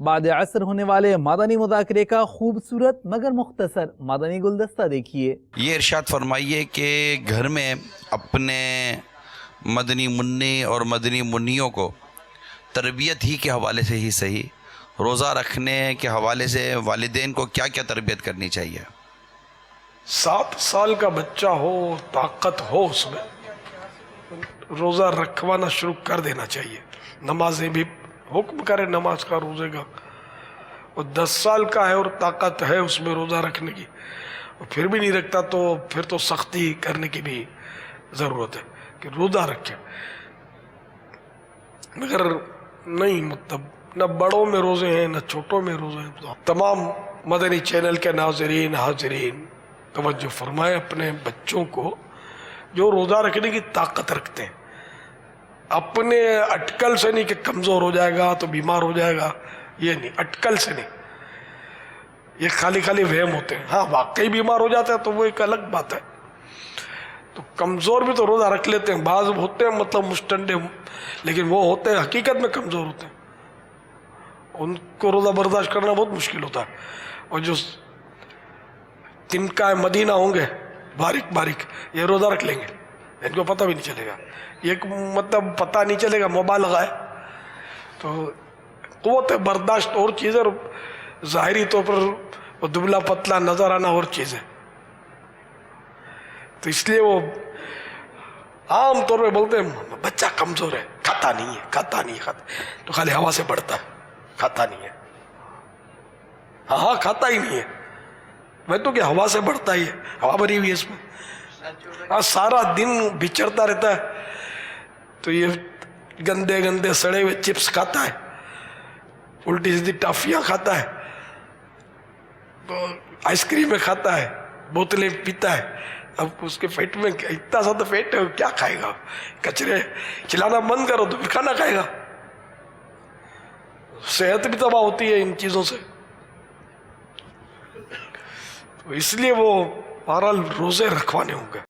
بعد عصر ہونے والے مدنی مذاکرے کا خوبصورت مگر مختصر مدنی گلدستہ دیکھیے۔ یہ ارشاد فرمائیے کہ گھر میں اپنے مدنی منی اور مدنی منیوں کو تربیت ہی کے حوالے سے ہی صحیح، روزہ رکھنے کے حوالے سے والدین کو کیا کیا تربیت کرنی چاہیے؟ 7 سال کا بچہ ہو، طاقت ہو، اس میں روزہ رکھوانا شروع کر دینا چاہیے۔ نمازیں بھی حکم کرے نماز کا، روزے کا۔ اور 10 سال کا ہے اور طاقت ہے اس میں روزہ رکھنے کی، اور پھر بھی نہیں رکھتا تو پھر تو سختی کرنے کی بھی ضرورت ہے کہ روزہ رکھے۔ مگر نہیں، مطلب نہ بڑوں میں روزے ہیں نہ چھوٹوں میں روزے ہیں۔ تو تمام مدنی چینل کے ناظرین حاضرین توجہ فرمائے اپنے بچوں کو جو روزہ رکھنے کی طاقت رکھتے ہیں۔ اپنے اٹکل سے نہیں کہ کمزور ہو جائے گا تو بیمار ہو جائے گا، یہ نہیں، اٹکل سے نہیں، یہ خالی وہم ہوتے ہیں۔ ہاں واقعی بیمار ہو جاتا ہے تو وہ ایک الگ بات ہے۔ تو کمزور بھی تو روزہ رکھ لیتے ہیں، بعض ہوتے ہیں مطلب مستنڈے، لیکن وہ ہوتے ہیں حقیقت میں کمزور ہوتے ہیں، ان کو روزہ برداشت کرنا بہت مشکل ہوتا ہے۔ اور جو تنکا مدینہ ہوں گے باریک باریک، یہ روزہ رکھ لیں گے، ان کو پتہ بھی نہیں چلے گا، یہ مطلب پتہ نہیں چلے گا، مبالغہ ہے۔ تو قوت برداشت اور چیز ہے، اور ظاہری طور پر دبلا پتلا نظر آنا اور چیز ہے۔ تو اس لیے وہ عام طور پہ بولتے ہیں بچہ کمزور ہے، کھاتا نہیں ہے، کھاتا نہیں ہے، تو خالی ہوا سے بڑھتا ہے، کھاتا نہیں ہے۔ ہاں کھاتا ہی نہیں ہے، میں تو کہ ہوا سے بڑھتا ہی ہے، ہوا بھری ہوئی ہے اس میں، سارا دن بچرتا رہتا ہے، تو یہ گندے گندے سڑے ہوئے چپس کھاتا ہے، الٹی سیدھی ٹافیاں کھاتا ہے، تو آئس کریم کھاتا ہے، بوتلیں پیتا ہے۔ اب اس کے پیٹ میں اتنا زیادہ پیٹ ہے، کیا کھائے گا؟ کچرے کھلانا بند کرو تو پھر کھانا کھائے گا۔ صحت بھی تباہ ہوتی ہے ان چیزوں سے۔ تو اس لیے وہ بہرحال روزے رکھوانے ہوں گے۔